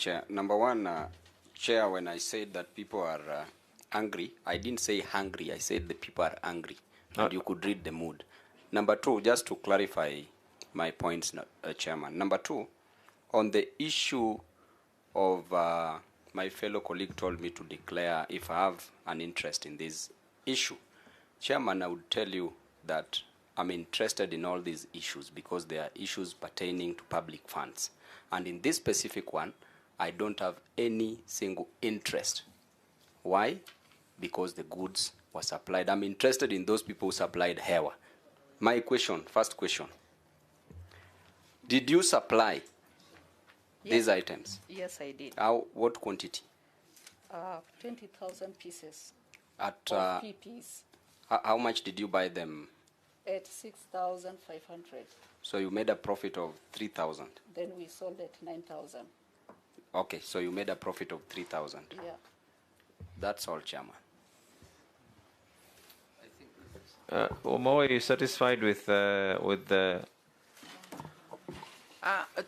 Chair. Number one, Chair, when I said that people are angry, I didn't say hungry. I said the people are angry. And you could read the mood. Number two, just to clarify my points, Chairman. Number two, on the issue of my fellow colleague told me to declare if I have an interest in this issue. Chairman, I would tell you that I'm interested in all these issues because they are issues pertaining to public funds. And in this specific one, I don't have any single interest. Why? Because the goods were supplied. I'm interested in those people who supplied Hewa. My question, first question. Did you supply these items? Yes, I did. What quantity? 20,000 pieces At of PPs. How much did you buy them? At 6,500. So you made a profit of 3,000. Then we sold at 9,000. Okay, so you made a profit of 3,000. Yeah. That's all, Chairman. Omo, are you satisfied with the?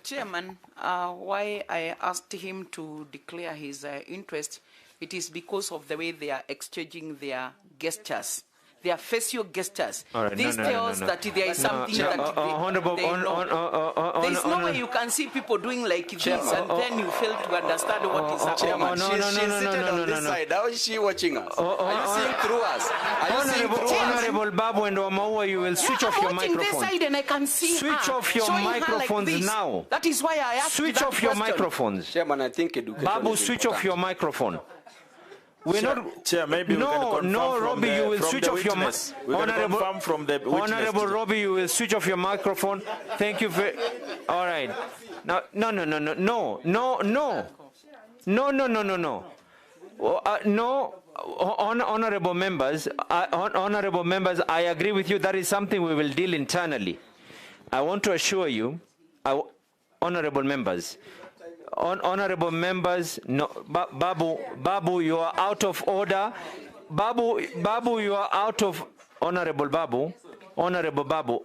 Chairman, why I asked him to declare his interest, it is because of the way they are exchanging their gestures. Their facial gestures. Right, this tells that there is something that they know. There is no way you can see people doing like this and then you fail to understand what is happening. She's seated on this side. How is she watching us? Are you seeing through us? Honorable Babu and Omawa, you will switch off your microphone. I'm watching this side and I can see switch off your microphones like now. That is why I asked switch off your microphones. Chairman, I think education Babu, switch off your microphone. We're not. Chair, maybe we can confirm Robbie, you will switch off your microphone. Honorable Robbie, you will switch off your microphone. Thank you very. All right. Now, no. No, honorable members. I agree with you. That is something we will deal internally. I want to assure you, honorable members. Honorable members, no, Babu, you are out of order. Babu, you are out of Honorable Babu.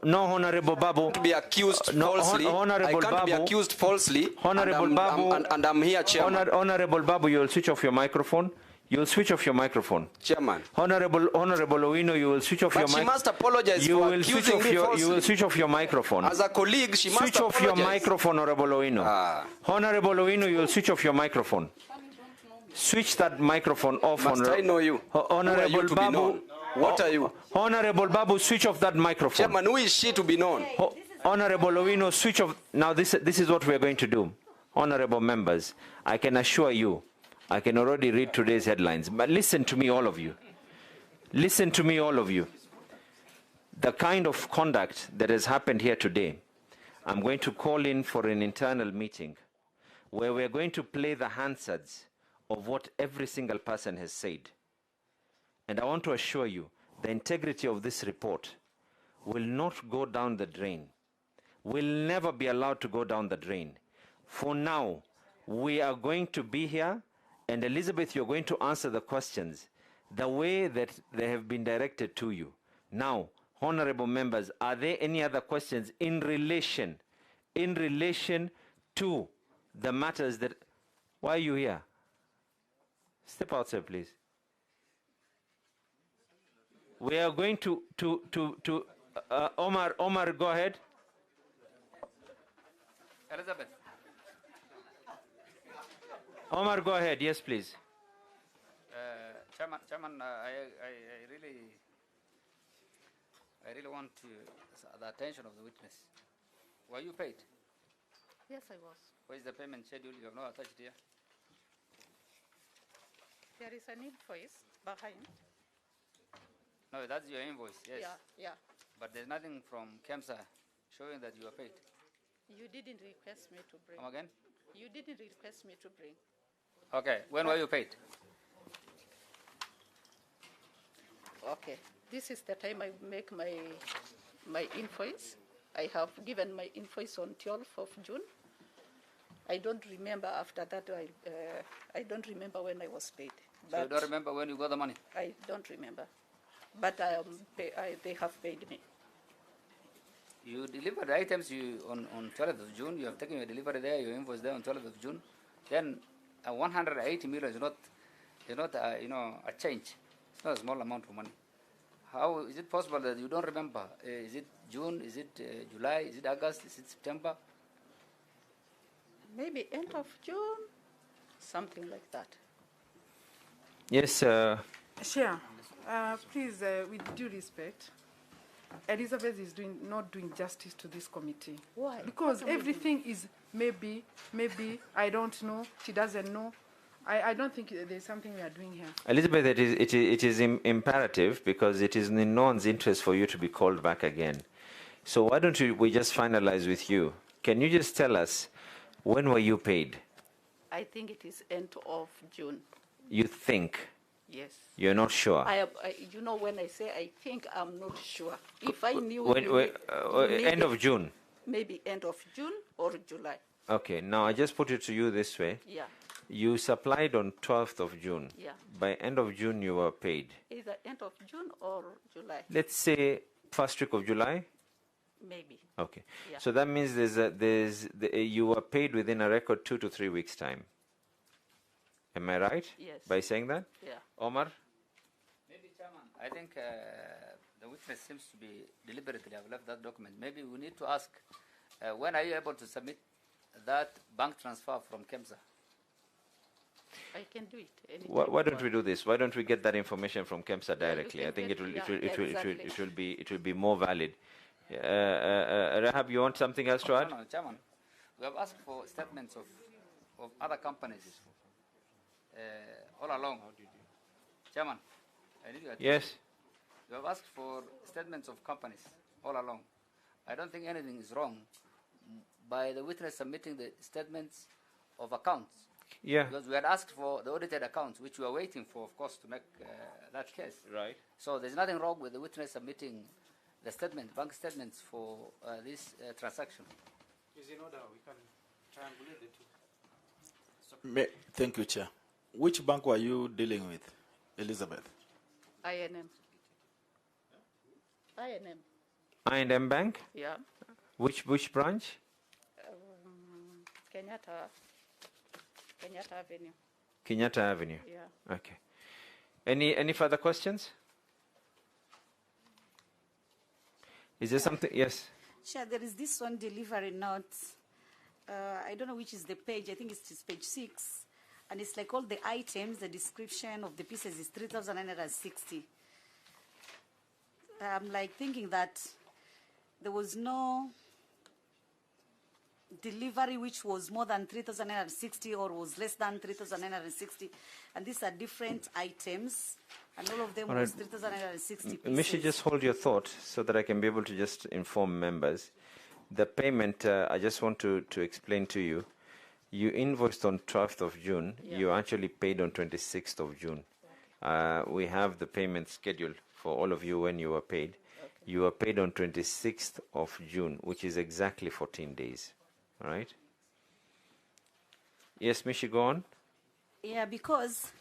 No, Honorable Babu. To be accused falsely. Honorable I can't Babu. Be accused falsely. Honorable Babu. And I'm here, Chairman. Honorable Babu, you will switch off your microphone. You will switch off your microphone. Chairman. Honorable Owino, you will switch off your microphone. But she must apologize for accusing me falsely. You will switch off your microphone. As a colleague, she must switch off your microphone, Honorable Owino. Honorable Owino, you will switch off your microphone. Switch that microphone off. Must I know you? Honorable Babu. What are you? Honorable Babu, switch off that microphone. Chairman, who is she to be known? Honorable Owino, switch off. Now this is what we are going to do. Honorable members, I can assure you, I can already read today's headlines, but listen to me, all of you. Listen to me, all of you. The kind of conduct that has happened here today, I'm going to call in for an internal meeting where we're going to play the Hansards of what every single person has said. And I want to assure you, the integrity of this report will not go down the drain, will never be allowed to go down the drain. For now, we are going to be here, and Elizabeth, you're going to answer the questions the way that they have been directed to you. Now, honorable members, are there any other questions in relation to the matters that... Why are you here? Step outside, please. We are going to Omar, go ahead. Elizabeth. Omar, go ahead. Yes, please. Chairman, I really want the attention of the witness. Were you paid? Yes, I was. Where is the payment schedule? You have not attached here. There is an invoice behind. No, that's your invoice, yes. Yeah. But there's nothing from Kemsa showing that you are paid. You didn't request me to bring. Come again? You didn't request me to bring. Okay, when were you paid? Okay, this is the time I make my invoice. I have given my invoice on 12th of June. I don't remember after that. I don't remember when I was paid. So you don't remember when you got the money? I don't remember. But they have paid me. You delivered items on 12th of June. You have taken your delivery there, your invoice there on 12th of June. then 180 million is not a change. It's not a small amount of money. How is it possible that you don't remember? Is it June? Is it July? Is it August? Is it September? Maybe end of June, something like that. Yes, Chair, please, with due respect, Elizabeth is not doing justice to this committee. Why? Because everything is maybe, I don't know, she doesn't know. I don't think there's something we are doing here. Elizabeth, it is imperative because it is in no one's interest for you to be called back again. So why don't we just finalize with you? Can you just tell us, when were you paid? I think it is end of June. You think? Yes. You're not sure? You know, when I say I think, I'm not sure. If I knew... End of June? Maybe end of June or July. Okay, now I just put it to you this way. Yeah. You supplied on 12th of June. Yeah. By end of June, you were paid. Either end of June or July. Let's say first week of July? Maybe. Okay. Yeah. So that means you were paid within a record 2 to 3 weeks' time. Am I right? Yes. By saying that? Yeah. Omar? Maybe, Chairman. I think the witness seems to be deliberately have left that document. Maybe we need to ask, when are you able to submit that bank transfer from Kemsa? I can do it anytime. Why don't we do this? Why don't we get that information from Kemsa directly? can I think get- it will be more valid. Rahab, you want something else to add? No, Chairman. We have asked for statements of other companies all along. Chairman, I need your attention. Yes. We have asked for statements of companies all along. I don't think anything is wrong by the witness submitting the statements of accounts. Yeah. Because we had asked for the audited accounts, which we are waiting for, of course, to make that case. Right. So there's nothing wrong with the witness submitting the bank statements for this transaction. Is in order. We can triangulate the two. Thank you, Chair. Which bank were you dealing with, Elizabeth? INM. INM. I&M Bank? Yeah. Which branch? Kenyatta Avenue. Kenyatta Avenue. Yeah. Okay. Any further questions? Is there something? Yes. Sure, there is this one delivery note. I don't know which is the page. I think it's page 6. And it's like all the items, the description of the pieces is 3,960. I'm like thinking that there was no delivery which was more than 3,960 or was less than 3,960. And these are different items. And all of them was 3,960 pieces. Mishi, just hold your thought so that I can be able to just inform members. The payment, I just want to explain to you. You invoiced on 12th of June. Yeah. You actually paid on 26th of June. We have the payment schedule for all of you when you were paid. Okay. You were paid on 26th of June, which is exactly 14 days. All right? Yes, Mishi, go on. Yeah, because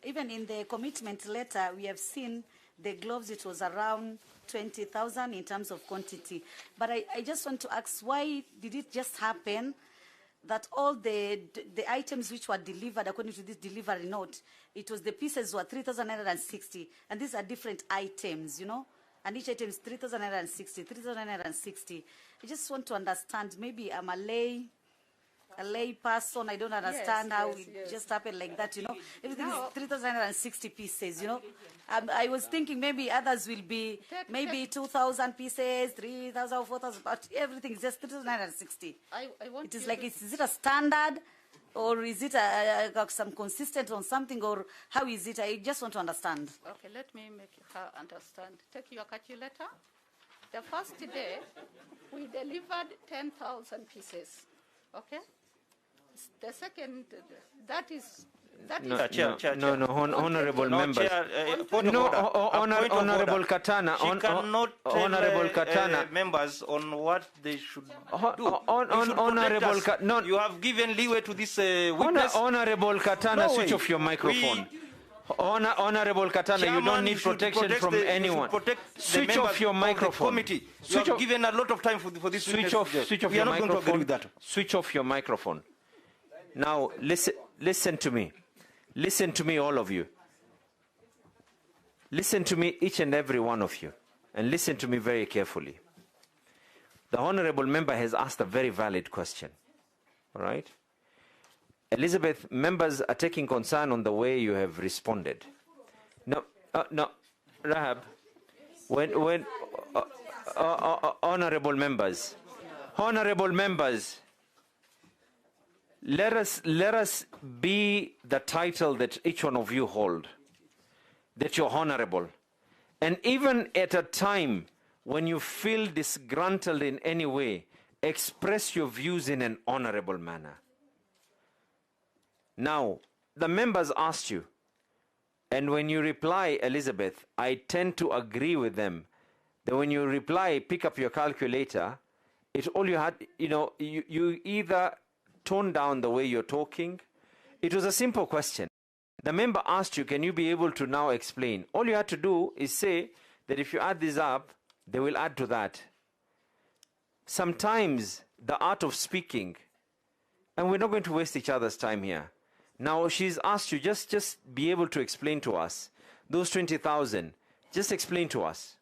even in the commitment letter, we have seen the gloves, it was around 20,000 in terms of quantity. But I just want to ask, why did it just happen that all the items which were delivered according to this delivery note, it was the pieces were 3,960, and these are different items, you know, and each item is 3,960, 3,960. I just want to understand, maybe I'm a lay person, I don't understand how it just happened like that, you know. Everything is 3,960 pieces, you know. I was thinking maybe others will be maybe 2,000 pieces, 3,000, 4,000, but everything is just 3,960. It is like, is it a standard, or is it some consistent on something, or how is it? I just want to understand. Okay, let me make her understand. Take your calculator. The first day, we delivered 10,000 pieces. Okay? The second, that is... Honorable members. Honorable Katana. She cannot Honorable Katana. members on what they should do. Honorable Katana. You have given leeway to this witness. Honorable Katana, No switch way. off your microphone. Honorable Katana, you don't Chairman, need you should protection protect from anyone. Switch off your microphone. Committee. You have given a lot of time for this Switch witness. off We your are not going to agree microphone. with that. Switch off your microphone. Now, listen to me. Listen to me, all of you. Listen to me, each and every one of you. And listen to me very carefully. The honorable member has asked a very valid question. All right? Elizabeth, members are taking concern on the way you have responded. No, Rahab, honorable members, let us be the title that each one of you hold, that you're honorable. And even at a time when you feel disgruntled in any way, express your views in an honorable manner. Now, the members asked you, and when you reply, Elizabeth, I tend to agree with them, that when you reply, pick up your calculator, all you had, you either tone down the way you're talking. It was a simple question. The member asked you, can you be able to now explain? All you had to do is say that if you add this up, they will add to that. Sometimes the art of speaking, and we're not going to waste each other's time here. Now she's asked you, just be able to explain to us. Those 20,000, just explain to us.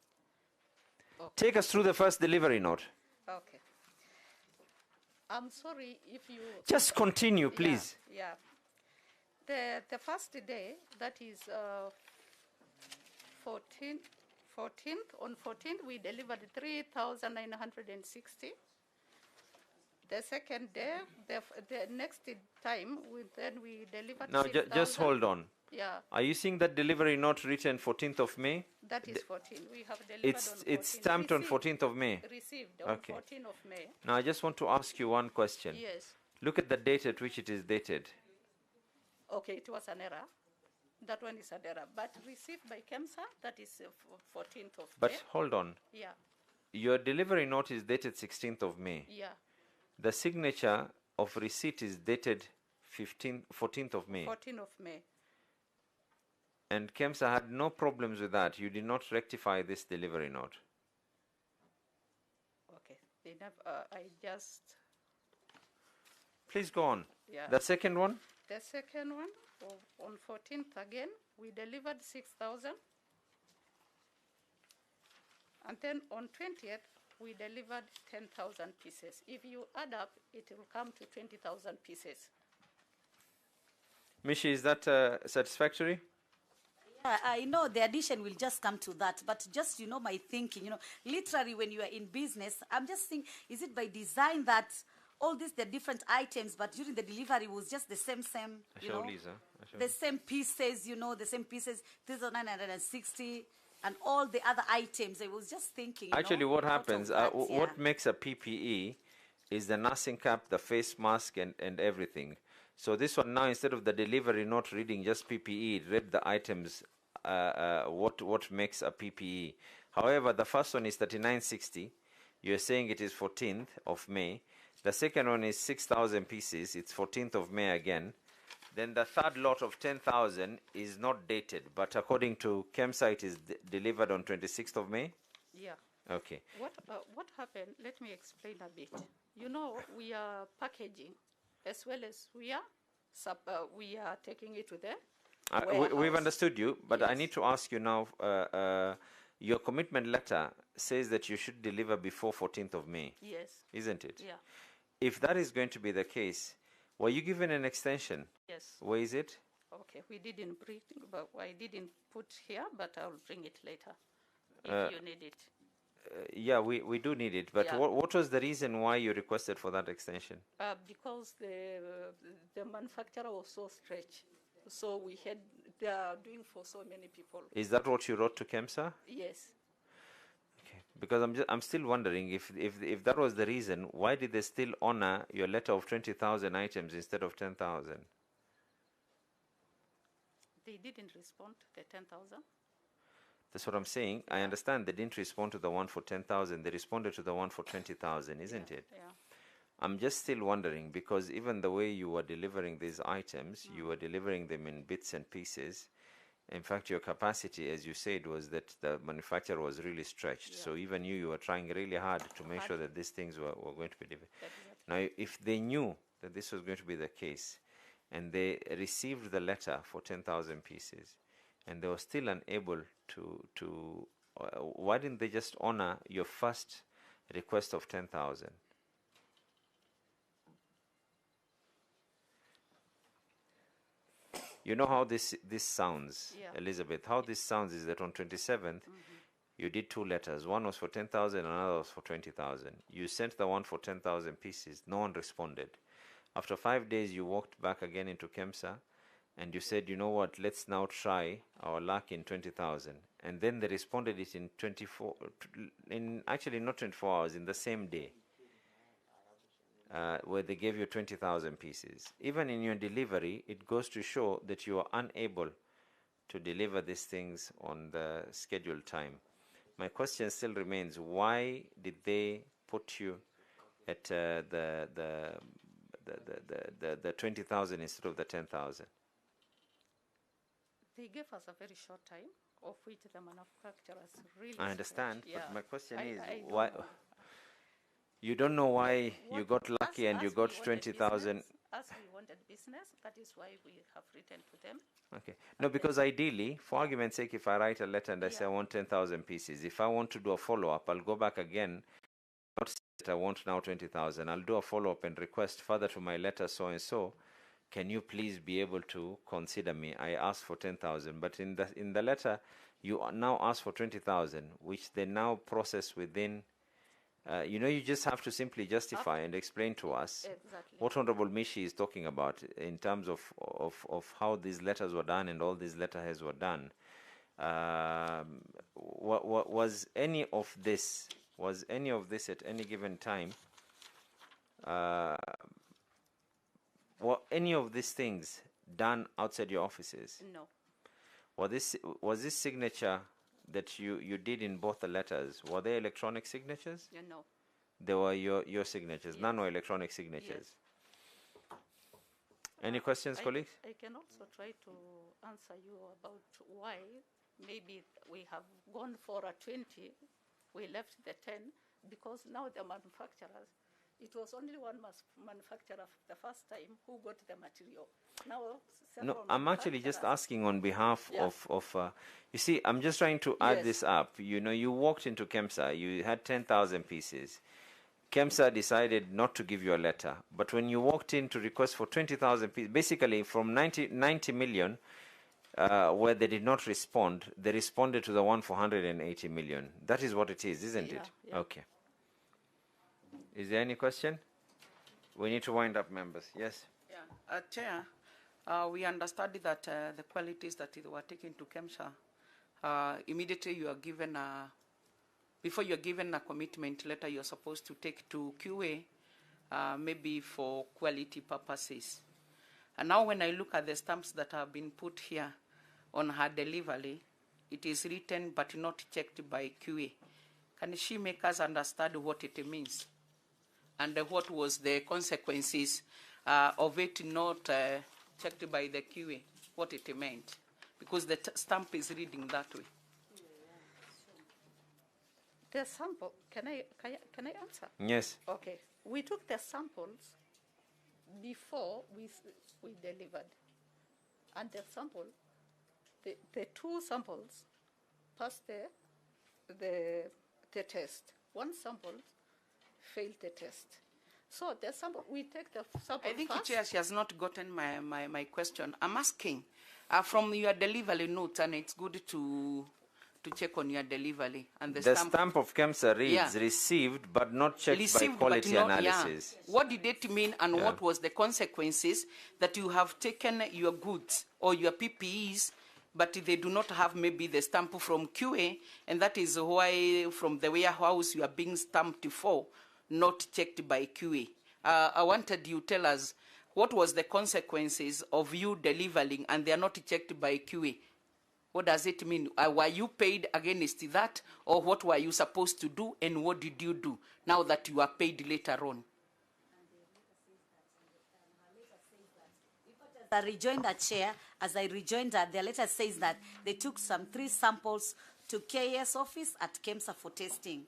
Okay. Take us through the first delivery note. Okay. I'm sorry if you... Just continue, please. Yeah. The first day, that is 14th, on 14th, we delivered 3,960. The second day, the next time, we delivered Now, 6,000. just hold on. Yeah. Are you seeing that delivery note written 14th of May? That is 14. We have delivered on 14. It's stamped on 14th of May. Received on Okay. 14th of May. Now, I just want to ask you one question. Yes. Look at the date at which it is dated. Okay, it was an error. That one is an error. But received by Kemsa, that is 14th of But May. hold on. Yeah. Your delivery note is dated 16th of May. Yeah. The signature of receipt is dated 14th of May. 14th of May. And Kemsa had no problems with that. You did not rectify this delivery note. Okay. They never, I just... Please go on. Yeah. The second one? The second one, on 14th again, we delivered 6,000. And then on 20th, we delivered 10,000 pieces. If you add up, it will come to 20,000 pieces. Mishi, is that satisfactory? Yeah, I know the addition will just come to that, but just, my thinking, literally when you are in business, I'm just thinking, is it by design that all these, the different items, but during the delivery it was just the same, the same pieces, the same pieces, 3,960, and all the other items. I was just thinking. Actually, what happens, what makes a PPE is the nursing cap, the face mask, and everything. So this one now, instead of the delivery not reading just PPE, it read the items, what makes a PPE. However, the first one is 3960. You're saying it is 14th of May. The second one is 6,000 pieces. It's 14th of May again. Then the third lot of 10,000 is not dated, but according to Kemsa, it is delivered on 26th of May? Yeah. Okay. What happened? Let me explain a bit. We are packaging as well as we are taking it to the warehouse. We've understood you, but Yes. I need to ask you now, your commitment letter says that you should deliver before 14th of May. Yes. Isn't it? Yeah. If that is going to be the case, were you given an extension? Yes. Where is it? Okay, we didn't bring, but I didn't put here, but I'll bring it later if you need it. Yeah, we do need it. But Yeah. what was the reason why you requested for that extension? Because the manufacturer was so stretched, so they are doing for so many people. Is that what you wrote to Kemsa? Yes. Okay. Because I'm still wondering if that was the reason, why did they still honor your letter of 20,000 items instead of 10,000? They didn't respond to the 10,000. That's what I'm saying. I understand they didn't respond to the one for 10,000. They responded to the one for 20,000, isn't it? Yeah. I'm just still wondering, because even the way you were delivering these items, you were delivering them in bits and pieces. In fact, your capacity, as you said, was that the manufacturer was really stretched. Yeah. So even you were trying really hard to make sure that these things were going to be delivered. That is it. Now, if they knew that this was going to be the case, and they received the letter for 10,000 pieces, and they were still unable to why didn't they just honor your first request of 10,000? You know how this sounds, Yeah. Elizabeth? How this sounds is that on 27th, you did 2 letters. One was for 10,000, another was for 20,000. You sent the one for 10,000 pieces. No one responded. After 5 days, you walked back again into Kemsa, and you said, you know what, let's now try our luck in 20,000. And then they responded it in 24, in actually not 24 hours, in the same day. Where they gave you 20,000 pieces. Even in your delivery, it goes to show that you are unable to deliver these things on the scheduled time. My question still remains: why did they put you at the 20,000 instead of the 10,000? They gave us a very short time, of which the manufacturers really. I understand, stretched. but my question is I don't why? know. You don't know why you What- got lucky and you as got we wanted 20,000. business, as we wanted business, that is why we have written to them. Okay. No, because ideally, for argument's sake, if I write a letter and I say I want 10,000 pieces, if I want to do a follow-up, I'll go back again. Not say that I want now 20,000. I'll do a follow-up and request further to my letter so and so. Can you please be able to consider me? I asked for 10,000, but in the letter, you now ask for 20,000, which they now process within. You just have to simply justify and explain to us Exactly. what Honorable Mishi is talking about in terms of how these letters were done and all these letterheads were done. Was any of this at any given time? Were any of these things done outside your offices? No. Was this signature that you did in both the letters, were they electronic signatures? No. They were your signatures. Yes. None were electronic signatures. Yes. Any questions, colleagues? I can also try to answer you about why maybe we have gone for a 20, we left the 10, because now the manufacturers, it was only one manufacturer the first time who got the material. Now, No, several I'm actually just manufacturers- asking on behalf Yeah. of you see, I'm just trying to add Yes. this up. You walked into Kemsa, you had 10,000 pieces. Kemsa decided not to give you a letter. But when you walked in to request for 20,000 pieces, basically from 90 million, where they did not respond, they responded to the one for 180 million. That is what it is, isn't it? Yeah. Okay. Is there any question? We need to wind up, members. Yes? Yeah. Chair, we understood that the qualities that were taken to Kemsa, immediately you are given before you are given a commitment letter, you are supposed to take to QA, maybe for quality purposes. And now when I look at the stamps that have been put here on her delivery, it is written but not checked by QA. Can she make us understand what it means? And what was the consequences of it not checked by the QA, what it meant? Because the stamp is reading that way. The sample, can I answer? Yes. Okay. We took the samples before we delivered. And the sample, the 2 samples passed the test. 1 sample failed the test. So the sample, we take the sample I think, first. Chair, she has not gotten my question. I'm asking from your delivery notes, and it's good to check on your delivery. And the stamp of Kemsa reads, Yeah. received but not checked received, by quality but not, analysis. Yeah. What did it mean, and Yeah. what was the consequences that you have taken your goods or your PPEs, but they do not have maybe the stamp from QA, and that is why from the warehouse you are being stamped for, not checked by QA. I wanted you to tell us what was the consequences of you delivering and they are not checked by QA. What does it mean? Were you paid against that, or what were you supposed to do, and what did you do now that you are paid later on? The rejoinder chair, as I rejoined her, the letter says that they took some 3 samples to KS office at Kemsa for testing.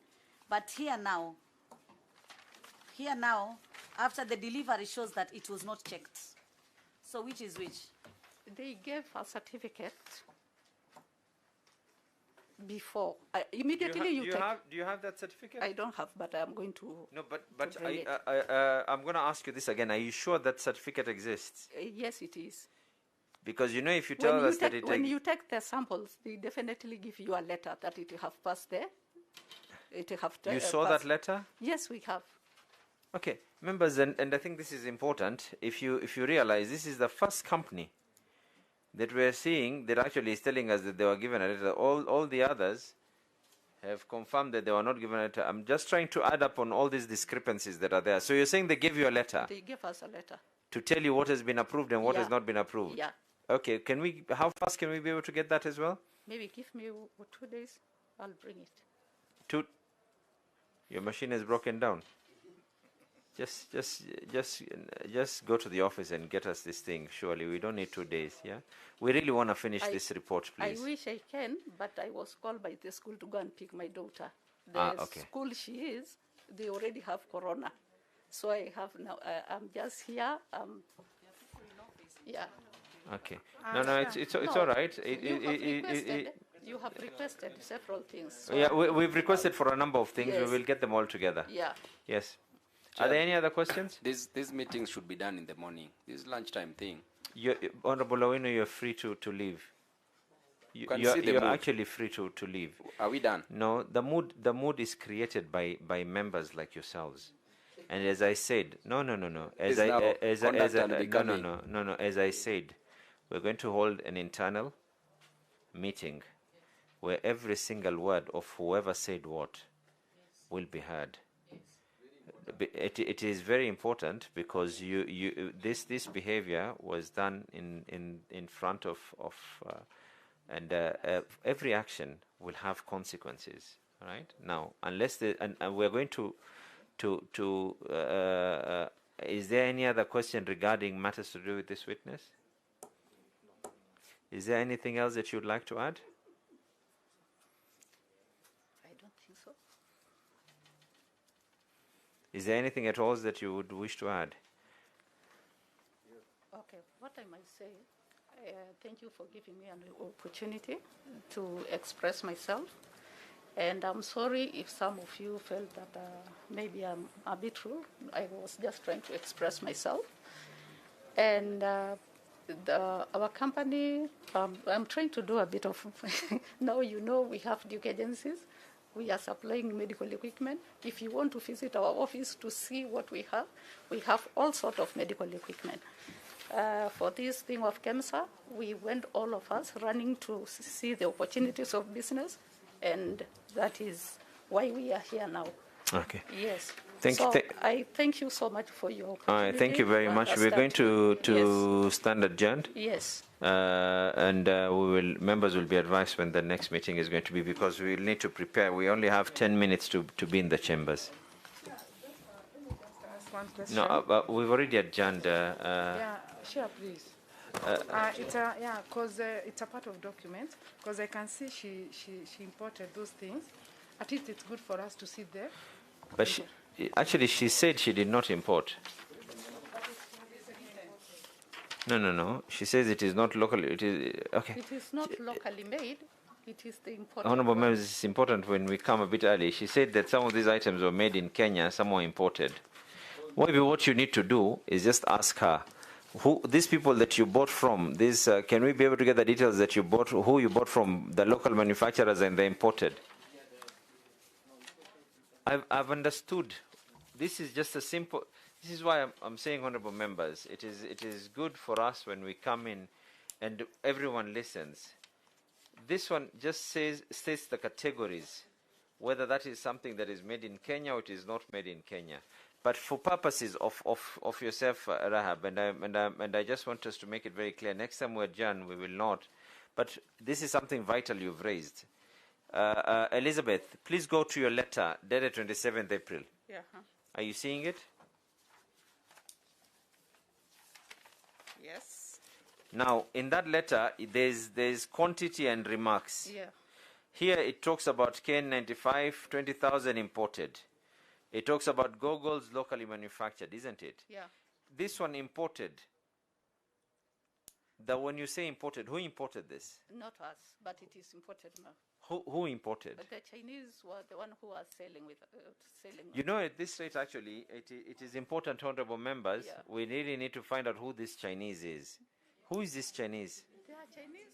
But here now, after the delivery shows that it was not checked. So which is which? They gave a certificate before. Immediately you take. Do you have that certificate? I don't have, but I'm going to. No, but bring it. I'm going to ask you this again. Are you sure that certificate exists? Yes, it is. Because you know, if you tell us that When you take the samples, they definitely give you a letter that it have passed there. It have. You saw that letter? Yes, we have. Okay, members, and I think this is important. If you realize, this is the first company that we're seeing that actually is telling us that they were given a letter. All the others have confirmed that they were not given a letter. I'm just trying to add up on all these discrepancies that are there. So you're saying they gave you a letter? They gave us a letter. To tell you what has been approved and what has not been approved? Yeah. Okay, how fast can we be able to get that as well? Maybe give me 2 days, I'll bring it. Your machine is broken down. Just go to the office and get us this thing. Surely we don't need 2 days. Yeah, we really want to finish this report, please. I wish I can, but I was called by the school to go and pick my daughter. The school she is, they already have corona, so I have now. I'm just here. Yeah. Okay. No, it's all right. You have requested several things. So yeah, we've requested for a number of things. Yes. We will get them all together. Yeah. Yes. Are there any other questions? These meetings should be done in the morning. This lunchtime thing. Honorable Owino, you're free to leave. You're actually free to leave. Are we done? No, the mood is created by members like yourselves. And as I said, no. As I said, we're going to hold an internal meeting where every single word of whoever said what will be heard. It is very important because this behavior was done in front of and every action will have consequences. Right now, unless and we're going to is there any other question regarding matters to do with this witness? Is there anything else that you'd like to add? I don't think so. Is there anything at all that you would wish to add? Okay, what I might say, thank you for giving me an opportunity to express myself. And I'm sorry if some of you felt that maybe I'm a bit rude. I was just trying to express myself. And our company, I'm trying to do a bit of, now you know we have Duke agencies. We are supplying medical equipment. If you want to visit our office to see what we have all sorts of medical equipment. For this thing of Kemsa, we went all of us running to see the opportunities of business, and that is why we are here now. Okay. Yes. So I thank you so much for your opportunity. All right, thank you very much. We're going to stand adjourned. Yes. And members will be advised when the next meeting is going to be, because we will need to prepare. We only have 10 minutes to be in the chambers. One question. No, we've already adjourned. Yeah, sure, please. Because it's a part of document. Because I can see she imported those things. At least it's good for us to see there. But she said she did not import. No. She says it is not local. It is okay. It is not locally made. It is the imported. Honorable members, it's important when we come a bit early. She said that some of these items were made in Kenya, some were imported. Maybe what you need to do is just ask her, who these people that you bought from, can we be able to get the details that you bought, who you bought from, the local manufacturers and the imported? I've understood. This is just a simple. This is why I'm saying, honorable members, it is good for us when we come in and everyone listens. This one just states the categories, whether that is something that is made in Kenya or it is not made in Kenya. But for purposes of yourself, Rahab, and I just want us to make it very clear. Next time we're done, we will not. But this is something vital you've raised. Elizabeth, please go to your letter dated 27th April. Yeah. Are you seeing it? Yes. Now, in that letter, there's quantity and remarks. Yeah. Here it talks about KN95, 20,000 imported. It talks about goggles locally manufactured, isn't it? Yeah. This one imported. when you say imported, who imported this? Not us, but it is imported now. Who imported? But the Chinese were the one who was selling with selling. You know, at this rate, actually, it is important, honorable members. Yeah. We really need to find out who this Chinese is. Who is this Chinese? They are Chinese.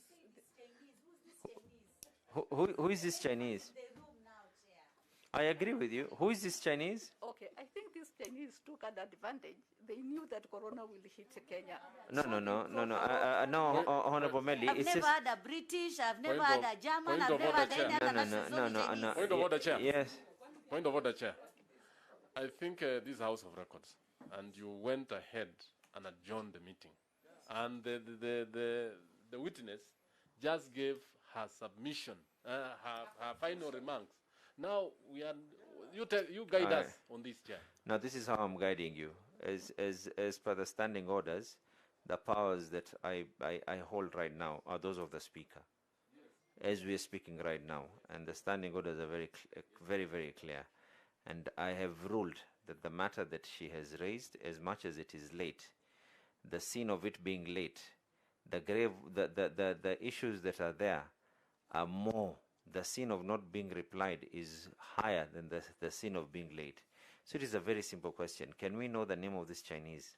Who is this Chinese? I agree with you. Who is this Chinese? Okay, I think these Chinese took an advantage. They knew that Corona will hit Kenya. No, Honorable Melly. I've never had a British, I've never had a German, I've never had any other nationality. No. Point of order, Chair. Yes. Point of order, Chair. I think this is House of Records, and you went ahead and adjourned the meeting, and the witness just gave her submission, her final remarks. Now you guide us on this, Chair. Now this is how I'm guiding you. As per the standing orders, the powers that I hold right now are those of the Speaker, as we are speaking right now, and the standing orders are very clear. And I have ruled that the matter that she has raised, as much as it is late, the sin of it being late, the issues that are there are more. The sin of not being replied is higher than the sin of being late. So it is a very simple question. Can we know the name of this Chinese?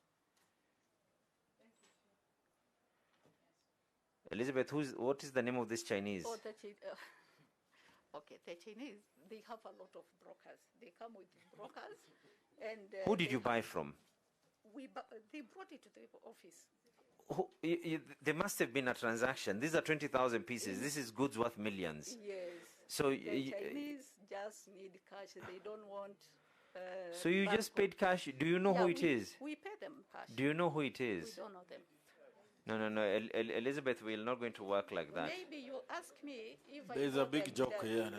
Elizabeth, what is the name of this Chinese? Oh, okay, the Chinese, they have a lot of brokers. They come with brokers. And who did you buy from? They brought it to the office. There must have been a transaction. These are 20,000 pieces. This is goods worth millions. Yes. So the Chinese just need cash. They don't want. So you just paid cash. Do you know who it is? We pay them cash. Do you know who it is? We don't know them. No. Elizabeth, we're not going to work like that. Maybe you ask me if there's a big joke here.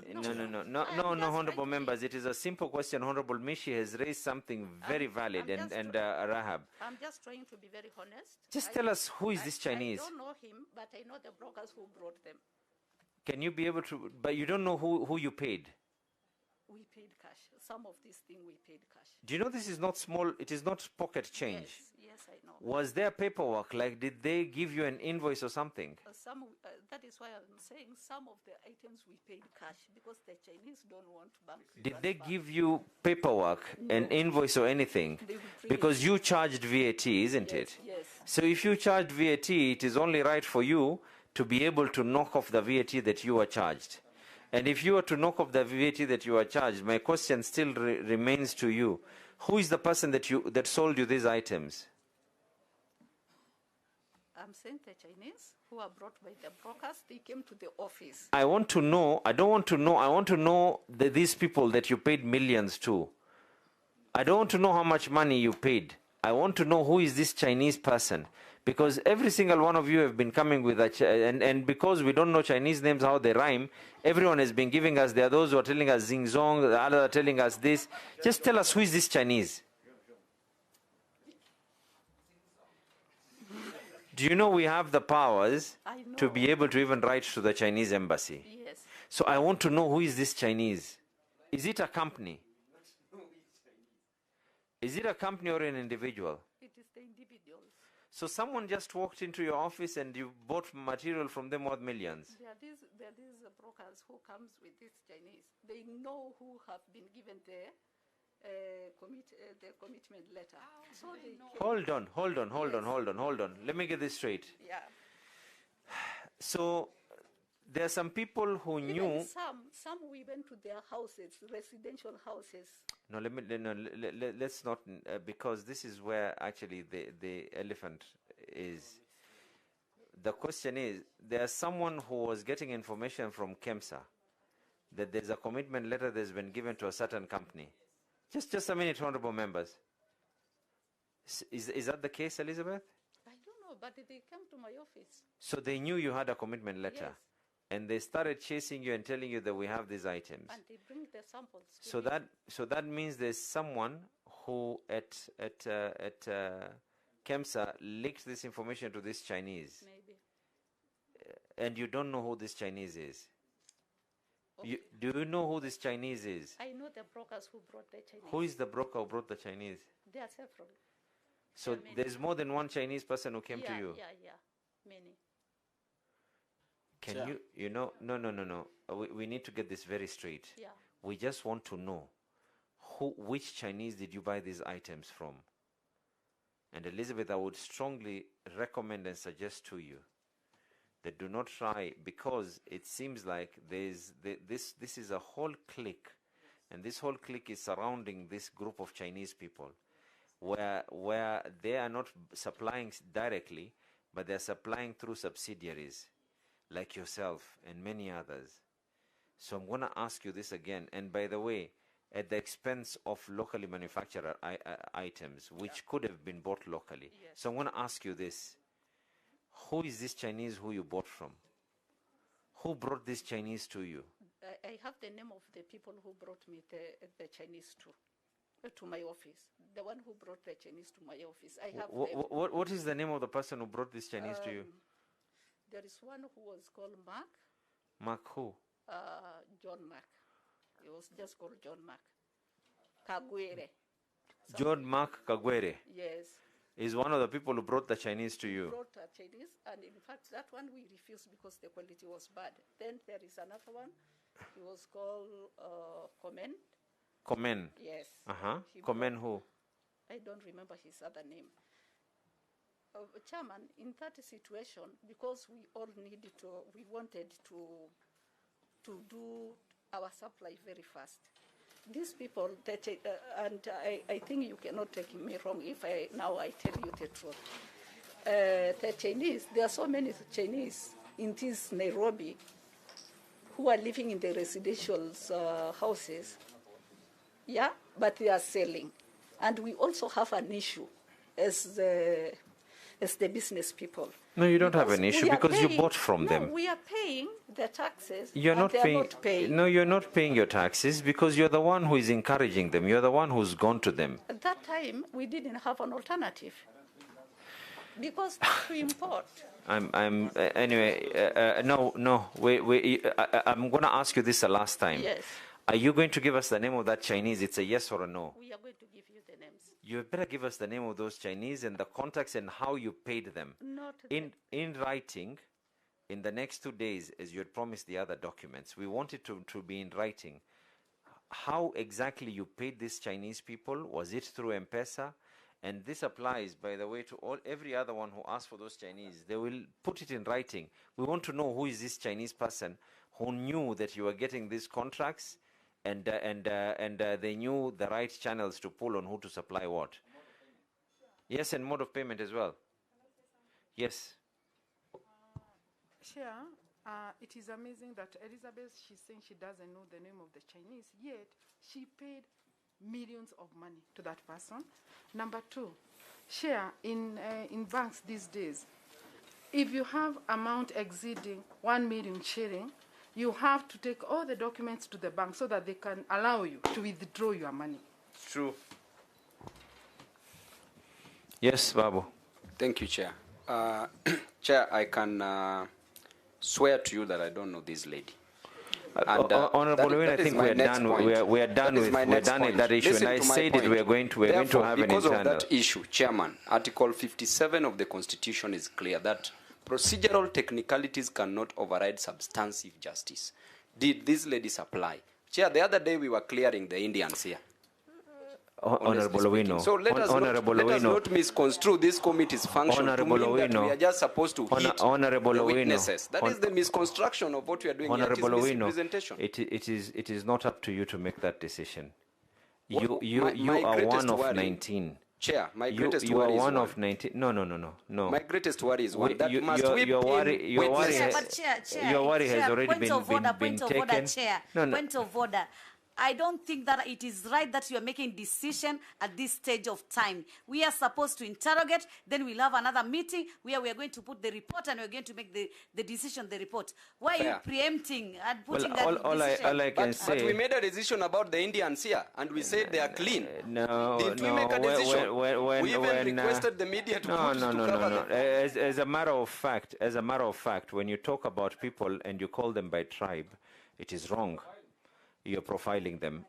No, honorable members. It is a simple question. Honorable Mishi has raised something very valid, and Rahab. I'm just trying to be very honest. Just tell us, who is this Chinese? I don't know him, but I know the brokers who brought them. Can you be able to? But you don't know who you paid. We paid cash. Some of these things we paid cash. Do you know this is not small? It is not pocket change. Yes, I know. Was there paperwork? Like, did they give you an invoice or something? That is why I'm saying some of the items we paid cash because the Chinese don't want bank. Did they give you paperwork, an invoice or anything? Because you charged VAT, isn't it? Yes. So if you charged VAT, it is only right for you to be able to knock off the VAT that you were charged. And if you were to knock off the VAT that you are charged, my question still remains to you. Who is the person that sold you these items? I'm saying the Chinese who are brought by the brokers, they came to the office. I want to know, I don't want to know, I want to know these people that you paid millions to. I don't want to know how much money you paid. I want to know who is this Chinese person. Because every single one of you have been coming with and because we don't know Chinese names, how they rhyme, everyone has been giving us, there are those who are telling us Xing Zong, the others are telling us this. Just tell us, who is this Chinese? Do you know we have the powers to be able to even write to the Chinese embassy? Yes. So I want to know, who is this Chinese? Is it a company? Is it a company or an individual? It is the individuals. So someone just walked into your office and you bought material from them worth millions? There are these brokers who comes with these Chinese. They know who have been given the commitment letter. So they Hold on. Let me get this straight. Yeah. So there are some people who knew. Some we went to their houses, residential houses. No, let's not, because this is where actually the elephant is. The question is, there's someone who was getting information from Kemsa that there's a commitment letter that's been given to a certain company. Just a minute, honorable members. Is that the case, Elizabeth? I don't know, but they came to my office. So they knew you had a commitment letter. Yes. And they started chasing you and telling you that we have these items. And they bring the samples. So that means there's someone who at Kemsa leaked this information to this Chinese. Maybe. And you don't know who this Chinese is. Okay. Do you know who this Chinese is? I know the brokers who brought the Chinese. Who is the broker who brought the Chinese? There are several. So there's more than one Chinese person who came to you? Yeah. many. Can Chair. no. We need to get this very straight. Yeah. We just want to know which Chinese did you buy these items from? And Elizabeth, I would strongly recommend and suggest to you that do not try, because it seems like this is a whole clique, and this whole clique is surrounding this group of Chinese people, where they are not supplying directly, but they're supplying through subsidiaries, like yourself and many others. So I'm going to ask you this again, and by the way, at the expense of locally manufactured items, which could have been bought locally. Yes. So I'm going to ask you this. Who is this Chinese who you bought from? Who brought this Chinese to you? I have the name of the people who brought me the Chinese to my office. The one who brought the Chinese to my office. I have What is the name of the person who brought this Chinese to you? There is one who was called Mark. Mark who? John Mark. He was just called John Mark. Kagwere. John Mark Kagwere. Yes. Is one of the people who brought the Chinese to you. Brought a Chinese, and in fact, that one we refused because the quality was bad. Then there is another one. He was called Komen. Komen. Yes. Komen who? I don't remember his other name. Chairman, in that situation, because we all needed to, we wanted to do our supply very fast. These people, and I think you cannot take me wrong if I tell you the truth. The Chinese, there are so many Chinese in this Nairobi who are living in the residential houses, yeah, but they are selling. And we also have an issue as the business people. No, you don't have an issue because you bought from them. No, we are paying the taxes. You're not they paying. Are not paying. No, you're not paying your taxes because you're the one who is encouraging them. You're the one who's gone to them. At that time, we didn't have an alternative because to import. Anyway. No. I'm going to ask you this the last time. Yes. Are you going to give us the name of that Chinese? It's a yes or a no. We are going to give you the names. You better give us the name of those Chinese and the contacts and how you paid them. Not in writing, in the next 2 days, as you had promised the other documents. We wanted to be in writing. How exactly you paid these Chinese people? Was it through M-Pesa? And this applies, by the way, to every other one who asks for those Chinese. They will put it in writing. We want to know who is this Chinese person who knew that you were getting these contracts, and they knew the right channels to pull on who to supply what. Yes, and mode of payment as well. Yes. Chair, it is amazing that Elizabeth, she's saying she doesn't know the name of the Chinese, yet she paid millions of money to that person. Number two, Chair, in banks these days, if you have amount exceeding 1 million shilling, you have to take all the documents to the bank so that they can allow you to withdraw your money. True. Yes, Babu. Thank you, Chair. Chair, I can swear to you that I don't know this lady. Honorable Owino, I think we are done with that issue, and I said it. We are going to have an internal. Because of that issue, Chairman, Article 57 of the Constitution is clear that procedural technicalities cannot override substantive justice. Did this lady supply? Chair, the other day we were clearing the Indians here. Honorable Owino. So let us not misconstrue this committee's function to mean that we are just supposed to hit the witnesses. That is the misconstruction of what we are doing here. It is misrepresentation. It is not up to you to make that decision. You are one of 19. Chair, my greatest worry is one of 19. No. My greatest worry is one that must we your worry has already been taken. Point of order, Chair. Point of order. I don't think that it is right that you are making decision at this stage of time. We are supposed to interrogate, then we'll have another meeting where we are going to put the report and we're going to make the decision, the report. Why are you preempting and putting that decision? All I can say... But we made a decision about the Indians here, and we said they are clean. Did we make a decision? We even requested the media to cover them. As a matter of fact, when you talk about people and you call them by tribe, it is wrong. You're profiling them.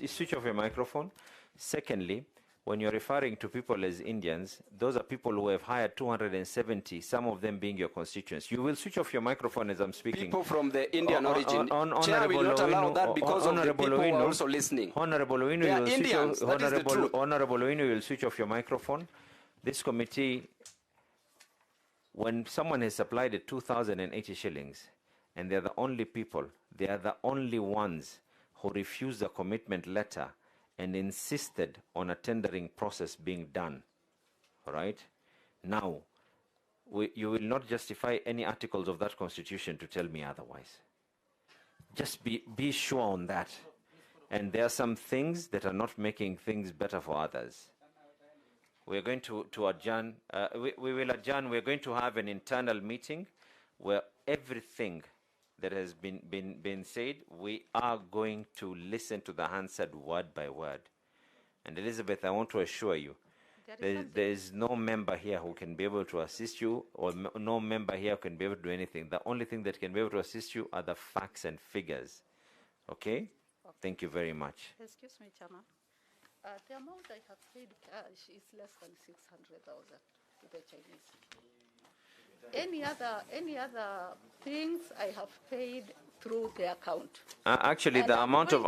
Switch off your microphone. Secondly, when you're referring to people as Indians, those are people who have hired 270, some of them being your constituents. You will switch off your microphone as I'm speaking. People from the Indian origin. Chair Honorable will not allow Owino, that because of the Honorable people who Owino, are also listening. Honorable Owino, They you are will switch Indians. off, That is the truth. Honorable Owino, you will switch off your microphone. This committee, when someone has supplied 2,080 shillings, and they're the only people, they are the only ones who refused the commitment letter and insisted on a tendering process being done. All right? Now, you will not justify any articles of that constitution to tell me otherwise. Just be sure on that. And there are some things that are not making things better for others. We're going to adjourn. We will adjourn. We're going to have an internal meeting where everything that has been said, we are going to listen to the answered word by word. And Elizabeth, I want to assure you, there is no member here who can be able to assist you, or no member here who can be able to do anything. The only thing that can be able to assist you are the facts and figures. Okay? Thank you very much. Excuse me, Chairman. The amount I have paid cash is less than 600,000 to the Chinese. Any other things I have paid through the account. Actually, the amount of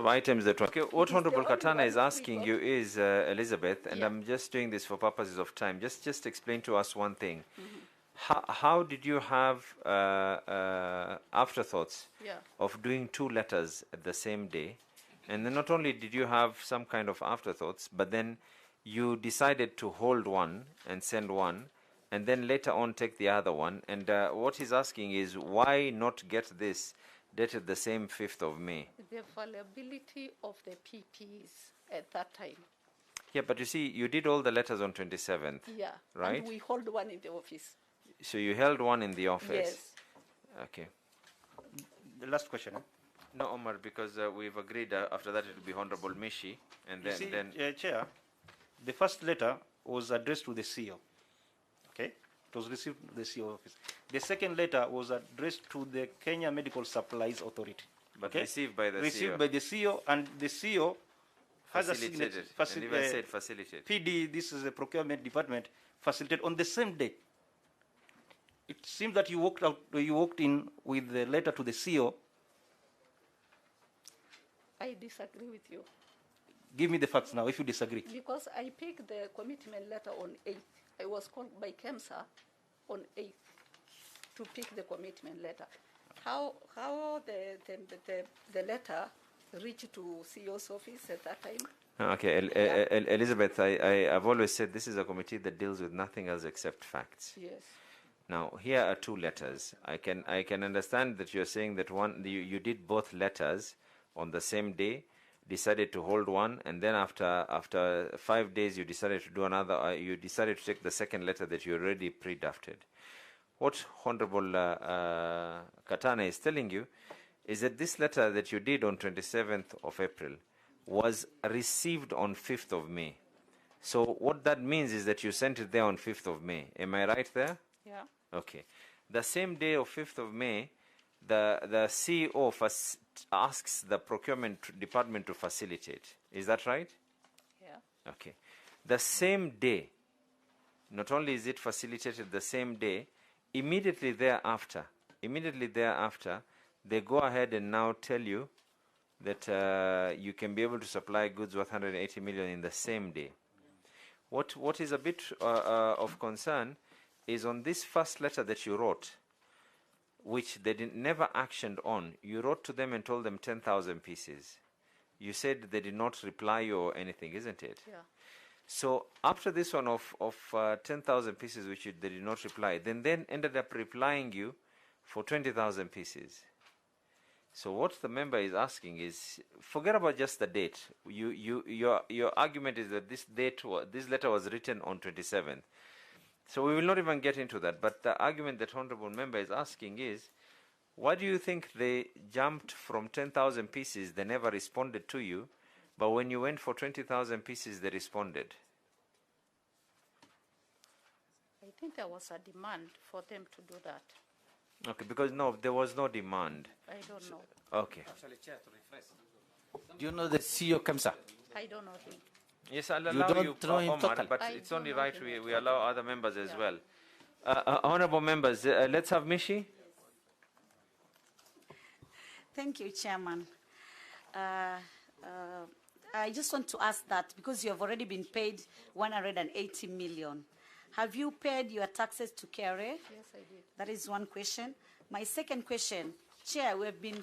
items that what Honorable Katana is asking you is, Elizabeth, and I'm just doing this for purposes of time. Just explain to us one thing. How did you have afterthoughts of doing 2 letters at the same day? And then not only did you have some kind of afterthoughts, but then you decided to hold one and send one, and then later on take the other one. And what he's asking is, why not get this dated the same 5th of May? The availability of the PPs at that time. Yeah, but you see, you did all the letters on 27th. Yeah, right? And we hold one in the office. So you held one in the office? Yes. Okay. The last question. No, Omar, because we've agreed after that it will be Honorable Mishi, and then... Chair, the first letter was addressed to the CEO. Okay? It was received to the CEO office. The second letter was addressed to the Kenya Medical Supplies Authority. But received by the CEO. Received by the CEO, and the CEO has a signature. And even said facilitate. PD, this is the procurement department, facilitated on the same day. It seems that you walked in with the letter to the CEO. I disagree with you. Give me the facts now, if you disagree. Because I picked the commitment letter on 8th. I was called by Kemsa on 8th to pick the commitment letter. How the letter reached to CEO's office at that time? Okay, Elizabeth, I've always said this is a committee that deals with nothing else except facts. Yes. Now, here are 2 letters. I can understand that you're saying that you did both letters on the same day, decided to hold one, and then after 5 days you decided to do another. You decided to take the second letter that you already pre-drafted. What Honorable Katana is telling you is that this letter that you did on 27th of April was received on 5th of May. So what that means is that you sent it there on 5th of May. Am I right there? Yeah. Okay. The same day of 5th of May, the CEO asks the procurement department to facilitate. Is that right? Yeah. Okay. The same day, not only is it facilitated the same day, immediately thereafter, they go ahead and now tell you that you can be able to supply goods worth 180 million in the same day. What is a bit of concern is on this first letter that you wrote, which they never actioned on. You wrote to them and told them 10,000 pieces. You said they did not reply you or anything, isn't it? Yeah. So after this one of 10,000 pieces, which they did not reply, then ended up replying you for 20,000 pieces. So what the member is asking is, forget about just the date. Your argument is that this letter was written on 27th. So we will not even get into that. But the argument that honorable member is asking is, why do you think they jumped from 10,000 pieces? They never responded to you, but when you went for 20,000 pieces, they responded. I think there was a demand for them to do that. Okay, because there was no demand. I don't know. Okay. Actually, Chair, to refresh. Do you know the CEO Kemsa? I don't know him. Yes, I'll You allow don't you, throw him Omar, totally. but I it's don't only know right him we at allow other members as Yeah. well. Honorable members, let's have Mishi. Thank you, Chairman. I just want to ask that because you have already been paid 180 million. Have you paid your taxes to KRA? Yes, I did. That is one question. My second question, Chair, we have been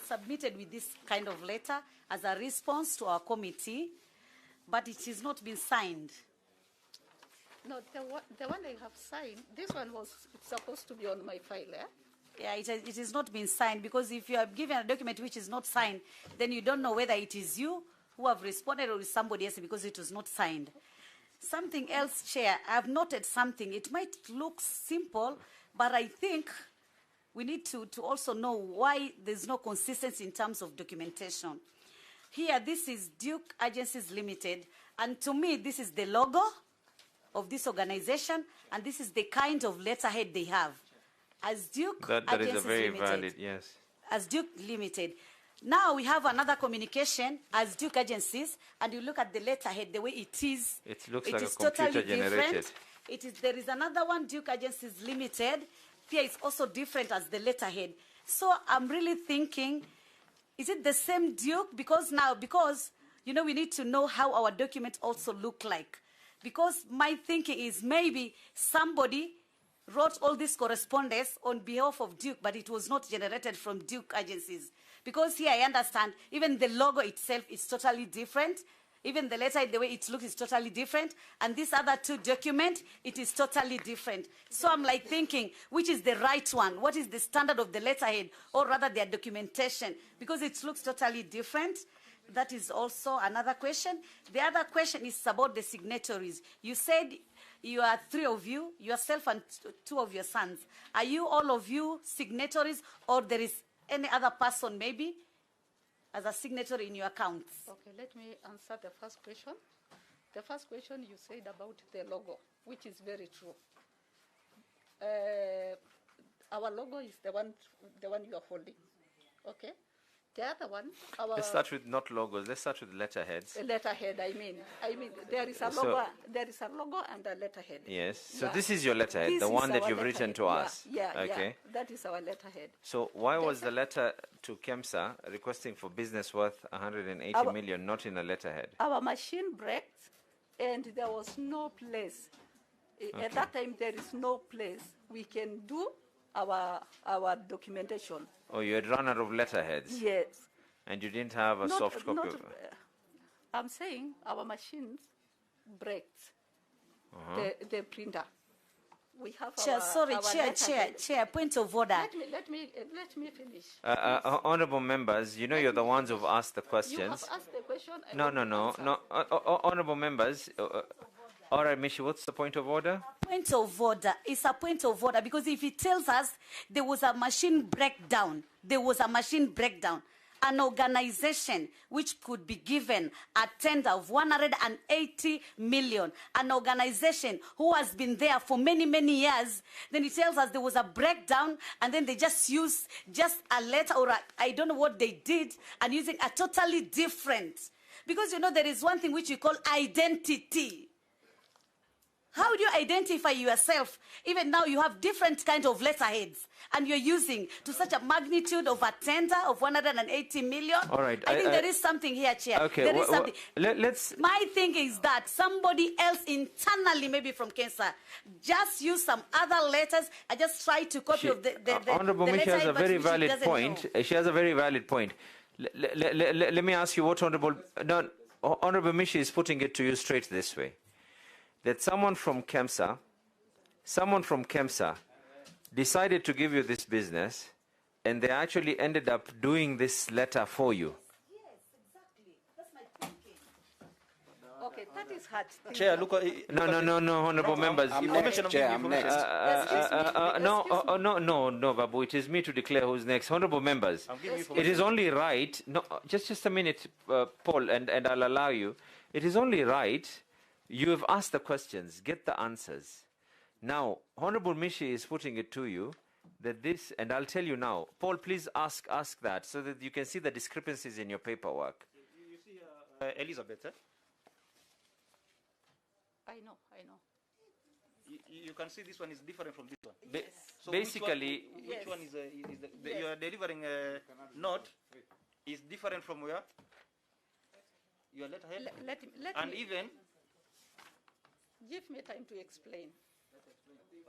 submitted with this kind of letter as a response to our committee, but it has not been signed. No, the one I have signed, this one was supposed to be on my file, eh? Yeah, it has not been signed because if you are given a document which is not signed, then you don't know whether it is you who have responded or is somebody else because it was not signed. Something else, Chair, I have noted something. It might look simple, but I think we need to also know why there's no consistency in terms of documentation. Here, this is Duke Agencies Limited, and to me, this is the logo of this organization, and this is the kind of letterhead they have. As Duke That is Agencies a very Limited. valid, yes. As Duke Limited. Now we have another communication as Duke Agencies, and you look at the letterhead, the way it is. It looks like is a computer totally generated. different. There is another one, Duke Agencies Limited. Here it's also different as the letterhead. So I'm really thinking, is it the same Duke? Because you know, we need to know how our documents also look like. Because my thinking is maybe somebody wrote all this correspondence on behalf of Duke, but it was not generated from Duke Agencies. Because here I understand, even the logo itself is totally different. Even the letter, the way it looks is totally different. And these other two documents, it is totally different. So I'm like thinking, which is the right one? What is the standard of the letterhead? Or rather their documentation? Because it looks totally different. That is also another question. The other question is about the signatories. You said you are three of you, yourself and two of your sons. Are you all of you signatories, or there is any other person maybe as a signatory in your accounts? Okay, let me answer the first question. The first question you said about the logo, which is very true. Our logo is the one you are holding. Okay. The other one, Let's start with not logos. Let's start with letterheads. letterhead. I mean, there is a So- logo. There is a logo and a letterhead. Yes. So Yeah. this is your letterhead, This the is one that our you've written letterhead. to Yeah, us. Yeah, Okay. yeah. That is our letterhead. So why was the letter to Kemsa requesting for business worth 180 Our- million not in a letterhead? Our machine breaks, and there was no place. At that time, there is no place we can do our documentation. Oh, you had run out of letterheads. Yes. And you didn't have a soft copy of I'm saying our machines breaks. The printer. We have Chair, our, sorry, our Chair, Chair, point of order. Let me finish. Honorable members, you know you're the ones who've asked the You questions. have asked the question. I No, want no, to no, answer. no. Honorable members, all right, Mishi, what's the point of order? Point of order. It's a point of order because if it tells us there was a machine breakdown, an organization which could be given a tender of 180 million, an organization who has been there for many, many years, then it tells us there was a breakdown and then they just used just a letter or I don't know what they did and using a totally different. Because you know there is one thing which we call identity. How do you identify yourself? Even now you have different kinds of letterheads and you're using to such a magnitude of a tender of 180 million. All right, I think there is something here, Chair. Okay, There is something. let's. My thing is that somebody else internally, maybe from Kemsa, just use some other letters. I just try to copy of the Honorable the Mishi has letterhead, a but very which she valid doesn't point. know. She has a very valid point. Let me ask you what Honorable. No, Honorable Mishi is putting it to you straight this way. That someone from Kemsa decided to give you this business, and they actually ended up doing this letter for you. Yes, exactly. That's my thinking. Okay, that is hard. Chair, look. No, honorable members. I'm Information next, I'm Chair. giving I'm you next. No, Babu. It is me to declare who's next. Honorable members, I'm giving you it information. is only right. No, just a minute, Paul, and I'll allow you. It is only right. You have asked the questions. Get the answers. Now, Honorable Mishi is putting it to you that this, and I'll tell you now. Paul, please ask that so that you can see the discrepancies in your paperwork. You see, Elizabeth, I know. You can see this one is different from this one. So Basically, which one is you are delivering a note is different from where your letterhead, Let me even give me time to explain.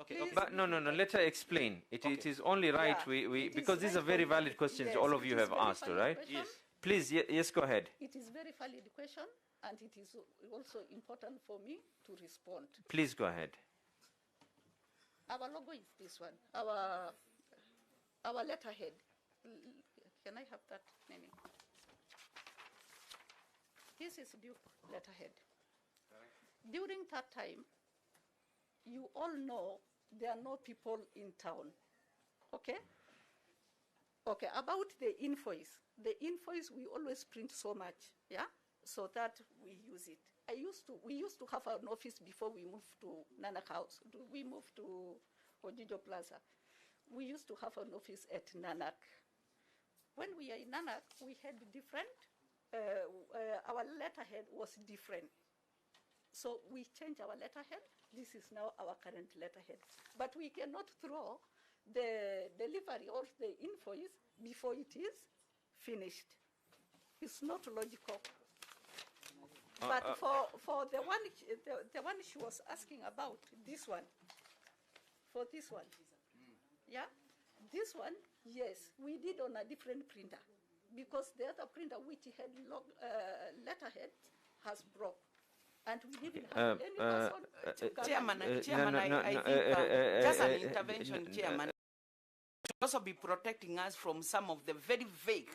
okay. Please. but no. Let her explain. It is only right Yeah, because these are very valid questions all of you have asked, all right? Yes. Please, yes, go ahead. It is very valid question, and it is also important for me to respond. Please go ahead. Our logo is this one. Our letterhead. Can I have that, Nene? This is Duke letterhead. During that time, you all know there are no people in town. Okay? Okay, about the invoice. The invoice we always print so much, yeah? So that we use it. We used to have an office before we moved to Nanak House. We moved to Ojijo Plaza. We used to have an office at Nanak. When we are in Nanak, we had different, our letterhead was different. So we changed our letterhead. This is now our current letterhead. But we cannot throw the delivery or the invoice before it is finished. It's not logical. But for the one she was asking about, this one, for this one, yeah, this one, yes, we did on a different printer because the other printer which had letterhead has broke. And we didn't have any person to come. Chairman, I think just an intervention, Chairman. Should also be protecting us from some of the very vague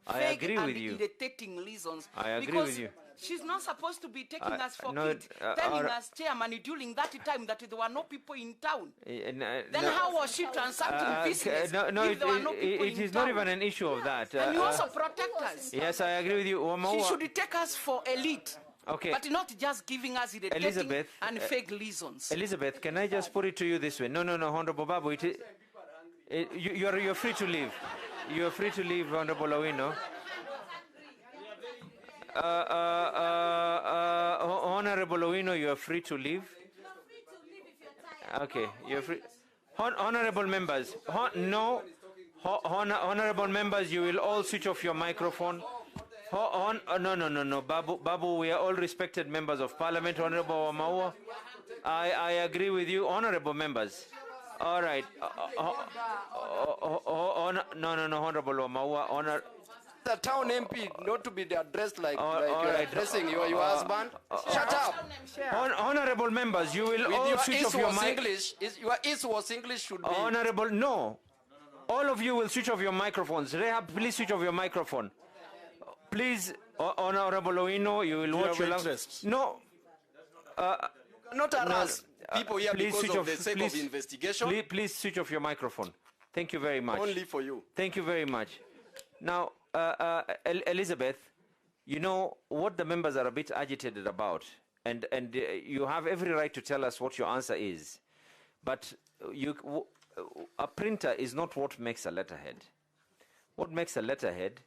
and irritating reasons. I agree with you. She's not supposed to be taking us for kids, telling us, Chairman, during that time that there were no people in town. Then how was she transacting business if there were no people in town? It is not even an issue of that. And you also protect us. Yes, I agree with you. She should take us for elite. Okay. But not just giving us irritating and fake reasons. Elizabeth, can I just put it to you this way? No, Honorable Babu, you're free to leave. You're free to leave, Honorable Owino. Honorable Owino, you are free to leave. Okay, you're free. Honorable members, honorable members, you will all switch off your microphone. No. Babu, we are all respected members of Parliament. Honorable Maua, I agree with you. Honorable members. All right. No, Honorable Maua. The town MP not to be addressed like you're addressing your husband. Shut up. Honorable members, you will all switch off your mic. Your East was English should be. Honorable, no. All of you will switch off your microphones. Rehab, please switch off your microphone. Please, Honorable Owino, you will watch your language. No. Not harass people here because of the sake of investigation. Please switch off your microphone. Thank you very much. Only for you. Thank you very much. Now, Elizabeth, you know what the members are a bit agitated about, and you have every right to tell us what your answer is. But a printer is not what makes a letterhead. What makes a letterhead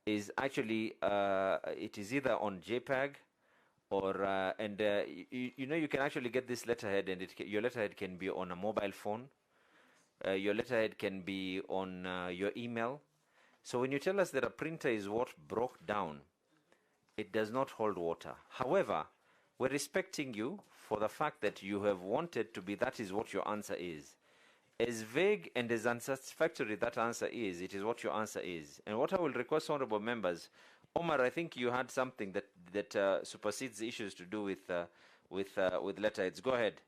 is actually it is either on JPEG or you can actually get this letterhead, and your letterhead can be on a mobile phone. Your letterhead can be on your email. So when you tell us that a printer is what broke down, it does not hold water. However, we're respecting you for the fact that you have wanted to be, that is what your answer is. As vague and as unsatisfactory that answer is, it is what your answer is. And what I will request, honorable members, Omar, I think you had something that supersedes the issues to do with letterheads. Go ahead.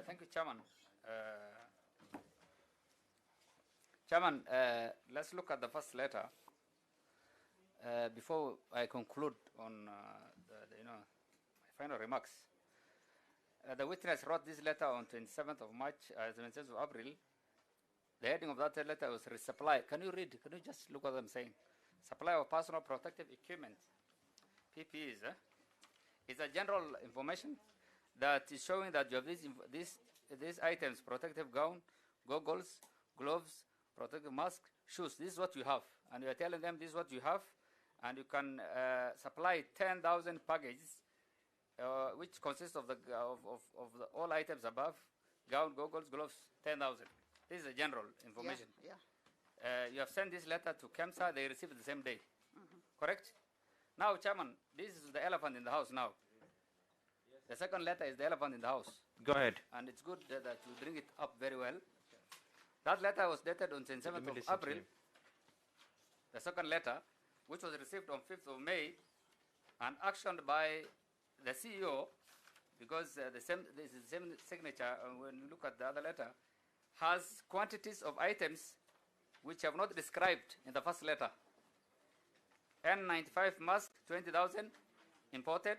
Thank you, Chairman. Chairman, let's look at the first letter before I conclude on my final remarks. The witness wrote this letter on 27th of March, 27th of April. The heading of that letter was resupply. Can you read? Can you just look what I'm saying? Supply of personal protective equipment, PPEs. It's a general information that is showing that you have these items: protective gown, goggles, gloves, protective mask, shoes. This is what you have, and you are telling them this is what you have, and you can supply 10,000 packages which consists of the all items above, gown, goggles, gloves, 10,000. This is a general information. You have sent this letter to Kemsa, they received it the same day. Correct? Now, Chairman, this is the elephant in the house now. The second letter is the elephant in the house. Go ahead. And it's good that you bring it up very well. That letter was dated on 27th of April. The second letter, which was received on 5th of May and actioned by the CEO, because this is the same signature, when you look at the other letter, has quantities of items which have not described in the first letter. N95 mask, 20,000, imported.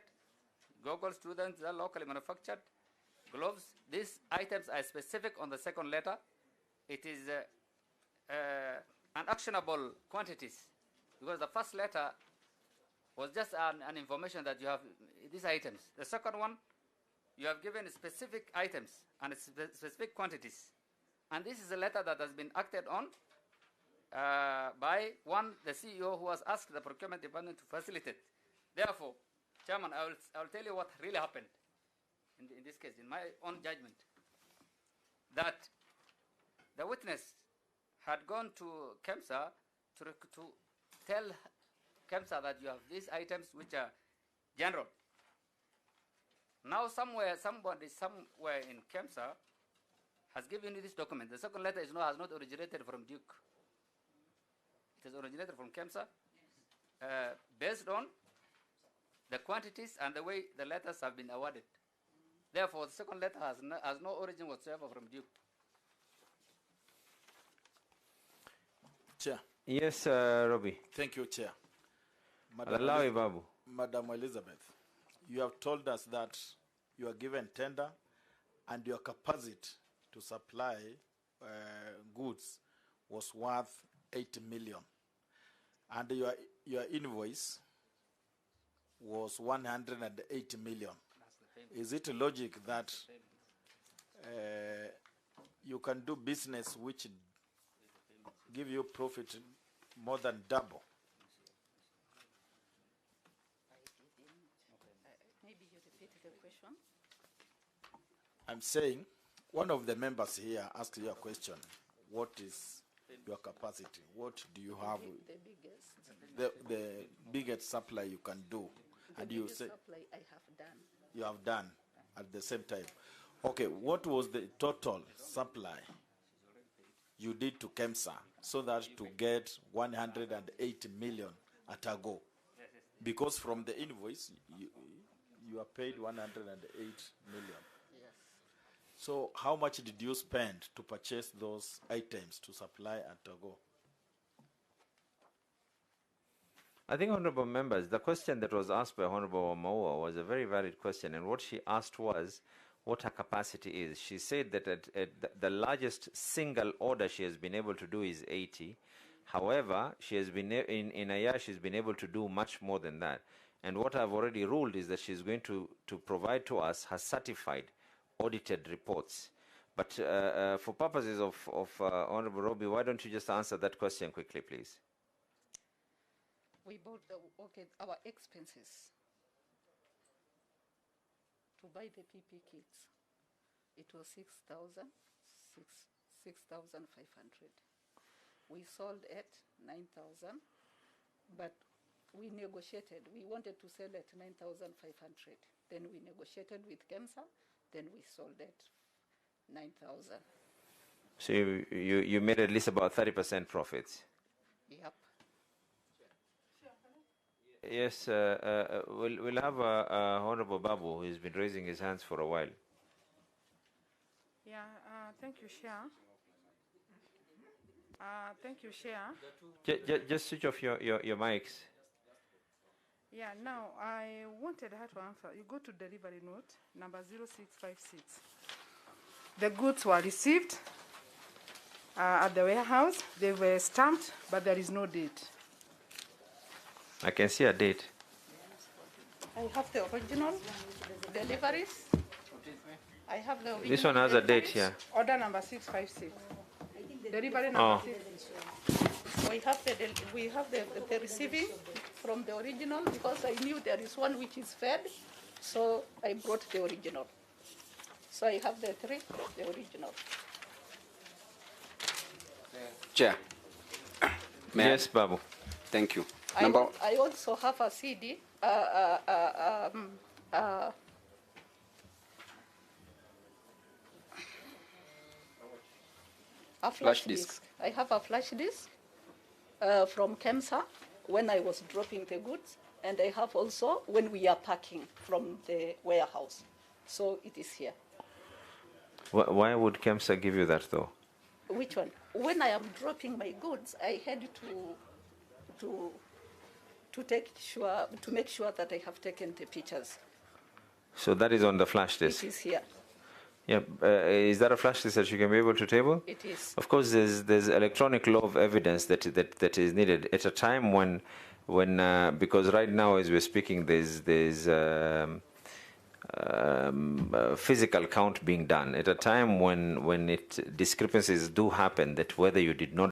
Goggles, students are locally manufactured. Gloves, these items are specific on the second letter. It is unactionable quantities, because the first letter was just an information that you have these items. The second one, you have given specific items and specific quantities. And this is a letter that has been acted on by the CEO who has asked the procurement department to facilitate. Therefore, Chairman, I will tell you what really happened in this case, in my own judgment, that the witness had gone to Kemsa to tell Kemsa that you have these items which are general. Now somebody somewhere in Kemsa has given you this document. The second letter has not originated from Duke. It has originated from Kemsa, based on the quantities and the way the letters have been awarded. Therefore, the second letter has no origin whatsoever from Duke. Chair. Yes, Robbie. Thank you, Chair. Babu. Madam Elizabeth, you have told us that you are given tender and your capacity to supply goods was worth 80 million. And your invoice was 180 million. Is it logic that you can do business which give you profit more than double? Maybe you repeat the question. I'm saying one of the members here asked you a question. What is your capacity? What do you have? The biggest supply you can do. And you say supply I have done. You have done at the same time. Okay, what was the total supply you did to Kemsa so that to get 180 million at a go? Because from the invoice, you are paid 108 million. Yes. So how much did you spend to purchase those items to supply at a go? I think, honorable members, the question that was asked by Honorable Maua was a very valid question, and what she asked was what her capacity is. She said that at the largest single order she has been able to do is 80. However, she has been in a year she's been able to do much more than that. And what I've already ruled is that she's going to provide to us her certified audited reports. But for purposes of Honorable Robbie, why don't you just answer that question quickly, please? We bought our expenses to buy the PP kits. It was 6,500. We sold at 9,000, but we negotiated. We wanted to sell at 9,500. Then we negotiated with Kemsa. Then we sold at 9,000. So you made at least about 30% profits. Yep. Yes, we'll have Honorable Babu, who's been raising his hands for a while. Yeah, thank you, Chair. Thank you, Chair. Just switch off your mics. Yeah, now I wanted her to answer. You go to delivery note, number 0656. The goods were received at the warehouse. They were stamped, but there is no date. I can see a date. I have the original deliveries. I have the original. This one has a date here. Order number 656. Delivery number 6. We have the receiving from the original, because I knew there is one which is fed. So I brought the original. So I have the three, the original. Chair. May I? Yes, Babu. Thank you. I also have a CD, a flash disk. I have a flash disk from Kemsa when I was dropping the goods, and I have also when we are packing from the warehouse. So it is here. Why would Kemsa give you that, though? Which one? When I am dropping my goods, I had to make sure that I have taken the pictures. So that is on the flash disk. It is here. Yeah, is that a flash disk that you can be able to table? It is. Of course, there's electronic law of evidence that is needed at a time when because right now as we're speaking, there's physical count being done at a time when discrepancies do happen, that whether you did not